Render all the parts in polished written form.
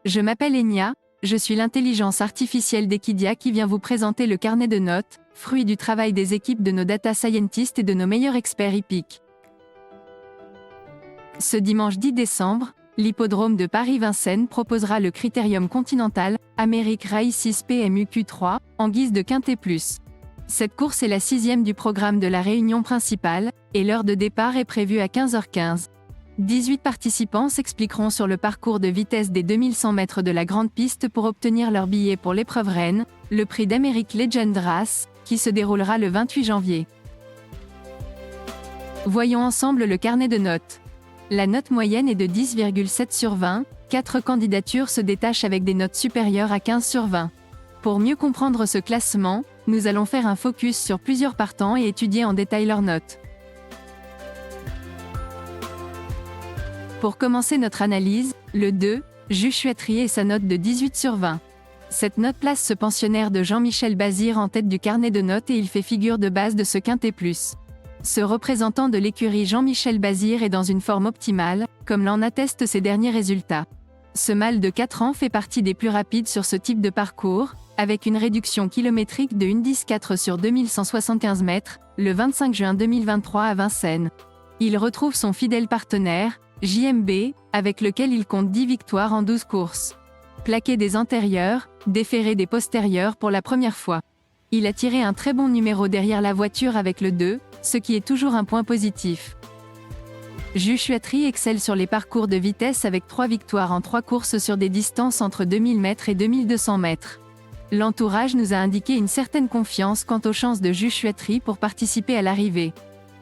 Je m'appelle Enya, je suis l'intelligence artificielle d'Equidia qui vient vous présenter le carnet de notes, fruit du travail des équipes de nos data scientists et de nos meilleurs experts hippiques. Ce dimanche 10 décembre, l'hippodrome de Paris-Vincennes proposera le Critérium Continental, American Races PMUQ3, en guise de quintet plus. Cette course est la 6e du programme de la réunion principale, et l'heure de départ est prévue à 15h15. 18 participants s'expliqueront sur le parcours de vitesse des 2100 mètres de la grande piste pour obtenir leur billet pour l'épreuve reine, le prix d'American Legend Race, qui se déroulera le 28 janvier. Voyons ensemble le carnet de notes. La note moyenne est de 10,7 sur 20, 4 candidatures se détachent avec des notes supérieures à 15 sur 20. Pour mieux comprendre ce classement, nous allons faire un focus sur plusieurs partants et étudier en détail leurs notes. Pour commencer notre analyse, le 2, Joshua Tree et sa note de 18 sur 20. Cette note place ce pensionnaire de Jean-Michel Bazir en tête du carnet de notes et il fait figure de base de ce quintet plus. Ce représentant de l'écurie Jean-Michel Bazir est dans une forme optimale, comme l'en attestent ses derniers résultats. Ce mâle de 4 ans fait partie des plus rapides sur ce type de parcours, avec une réduction kilométrique de 1,14 sur 2175 mètres, le 25 juin 2023 à Vincennes. Il retrouve son fidèle partenaire, JMB, avec lequel il compte 10 victoires en 12 courses. Plaqué des antérieurs, déféré des postérieurs pour la première fois. Il a tiré un très bon numéro derrière la voiture avec le 2, ce qui est toujours un point positif. Joshua Tree excelle sur les parcours de vitesse avec 3 victoires en 3 courses sur des distances entre 2000 mètres et 2200 mètres. L'entourage nous a indiqué une certaine confiance quant aux chances de Joshua Tree pour participer à l'arrivée.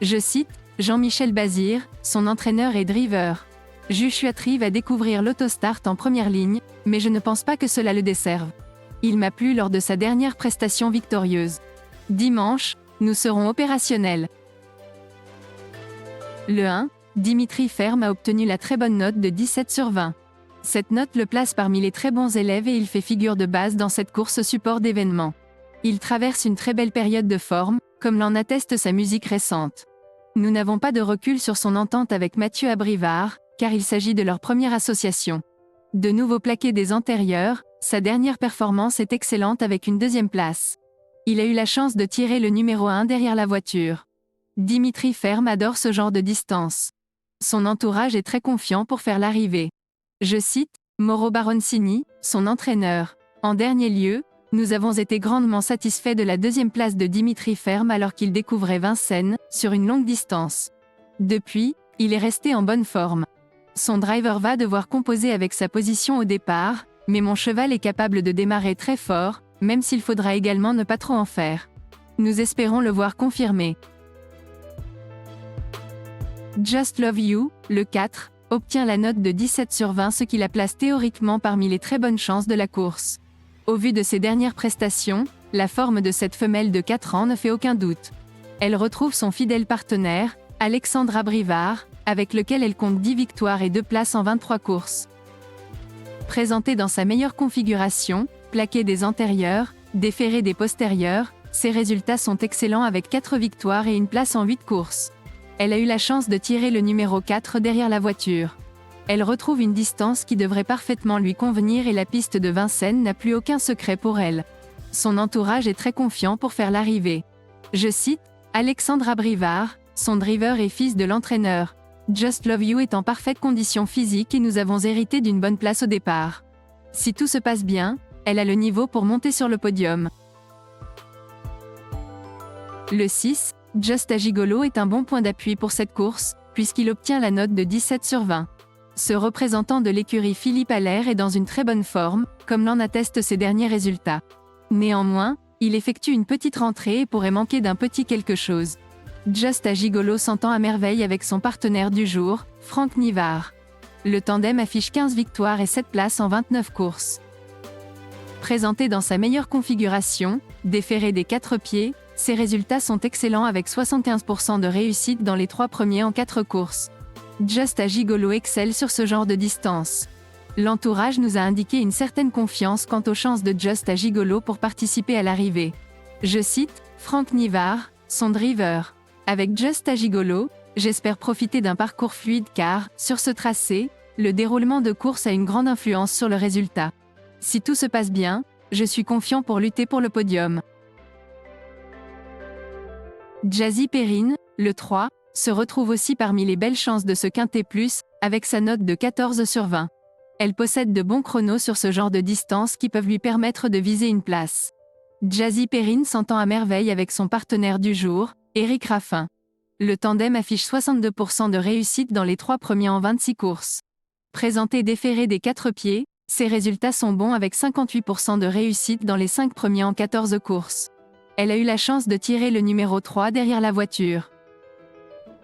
Je cite, Jean-Michel Bazir, son entraîneur et driver. Joshua Tree va découvrir l'autostart en première ligne, mais je ne pense pas que cela le desserve. Il m'a plu lors de sa dernière prestation victorieuse. Dimanche, nous serons opérationnels. Le 1, Dimitri Ferme a obtenu la très bonne note de 17 sur 20. Cette note le place parmi les très bons élèves et il fait figure de base dans cette course support d'événements. Il traverse une très belle période de forme, comme l'en atteste sa musique récente. Nous n'avons pas de recul sur son entente avec Mathieu Abrivard, car il s'agit de leur première association. De nouveau plaqué des antérieurs, sa dernière performance est excellente avec une 2e place. Il a eu la chance de tirer le numéro 1 derrière la voiture. Dimitri Ferme adore ce genre de distance. Son entourage est très confiant pour faire l'arrivée. Je cite, Mauro Baroncini, son entraîneur. En dernier lieu, nous avons été grandement satisfaits de la 2e place de Dimitri Ferme alors qu'il découvrait Vincennes, sur une longue distance. Depuis, il est resté en bonne forme. Son driver va devoir composer avec sa position au départ, mais mon cheval est capable de démarrer très fort, même s'il faudra également ne pas trop en faire. Nous espérons le voir confirmer. Just Love You, le 4, obtient la note de 17 sur 20 ce qui la place théoriquement parmi les très bonnes chances de la course. Au vu de ses dernières prestations, la forme de cette femelle de 4 ans ne fait aucun doute. Elle retrouve son fidèle partenaire, Alexandre Abrivard, avec lequel elle compte 10 victoires et 2 places en 23 courses. Présentée dans sa meilleure configuration, plaquée des antérieurs, déférée des postérieurs, ses résultats sont excellents avec 4 victoires et une place en 8 courses. Elle a eu la chance de tirer le numéro 4 derrière la voiture. Elle retrouve une distance qui devrait parfaitement lui convenir et la piste de Vincennes n'a plus aucun secret pour elle. Son entourage est très confiant pour faire l'arrivée. Je cite, Alexandre Abrivard, son driver et fils de l'entraîneur. Just Love You est en parfaite condition physique et nous avons hérité d'une bonne place au départ. Si tout se passe bien, elle a le niveau pour monter sur le podium. Le 6, Just a Gigolo est un bon point d'appui pour cette course, puisqu'il obtient la note de 17 sur 20. Ce représentant de l'écurie Philippe Allaire est dans une très bonne forme, comme l'en attestent ses derniers résultats. Néanmoins, il effectue une petite rentrée et pourrait manquer d'un petit quelque chose. Just a Gigolo s'entend à merveille avec son partenaire du jour, Franck Nivard. Le tandem affiche 15 victoires et 7 places en 29 courses. Présenté dans sa meilleure configuration, déféré des 4 pieds, ses résultats sont excellents avec 75% de réussite dans les 3 premiers en 4 courses. Just a Gigolo excelle sur ce genre de distance. L'entourage nous a indiqué une certaine confiance quant aux chances de Just a Gigolo pour participer à l'arrivée. Je cite, Franck Nivard, son driver. Avec Just a Gigolo, j'espère profiter d'un parcours fluide car, sur ce tracé, le déroulement de course a une grande influence sur le résultat. Si tout se passe bien, je suis confiant pour lutter pour le podium. Jazzy Perrine, le 3, se retrouve aussi parmi les belles chances de ce quintet plus, avec sa note de 14 sur 20. Elle possède de bons chronos sur ce genre de distance qui peuvent lui permettre de viser une place. Jazzy Perrine s'entend à merveille avec son partenaire du jour, Éric Raffin. Le tandem affiche 62% de réussite dans les 3 premiers en 26 courses. Présenté déféré des 4 pieds, ses résultats sont bons avec 58% de réussite dans les 5 premiers en 14 courses. Elle a eu la chance de tirer le numéro 3 derrière la voiture.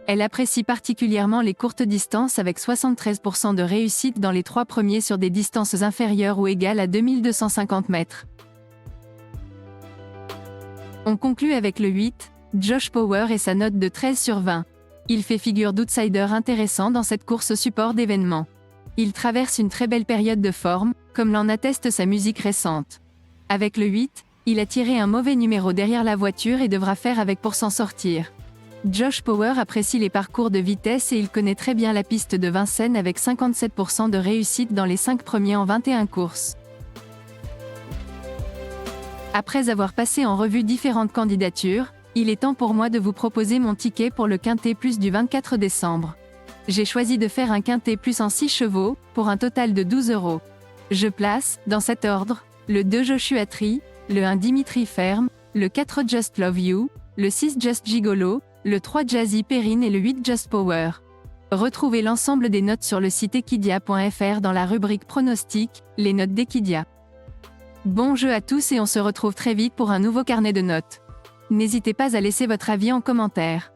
Elle apprécie particulièrement les courtes distances avec 73% de réussite dans les 3 premiers sur des distances inférieures ou égales à 2250 mètres. On conclut avec le 8, Josh Power et sa note de 13 sur 20. Il fait figure d'outsider intéressant dans cette course support d'événements. Il traverse une très belle période de forme, comme l'en atteste sa musique récente. Avec le 8, il a tiré un mauvais numéro derrière la voiture et devra faire avec pour s'en sortir. Josh Power apprécie les parcours de vitesse et il connaît très bien la piste de Vincennes avec 57% de réussite dans les 5 premiers en 21 courses. Après avoir passé en revue différentes candidatures, il est temps pour moi de vous proposer mon ticket pour le quintet plus du 24 décembre. J'ai choisi de faire un quintet plus en 6 chevaux, pour un total de 12 €. Je place, dans cet ordre, le 2 Joshua Tree, le 1 Dimitri Ferme, le 4 Just Love You, le 6 Just Gigolo, le 3 Jazzy Perrine et le 8 Just Power. Retrouvez l'ensemble des notes sur le site equidia.fr dans la rubrique pronostics, les notes d'Equidia. Bon jeu à tous et on se retrouve très vite pour un nouveau carnet de notes. N'hésitez pas à laisser votre avis en commentaire.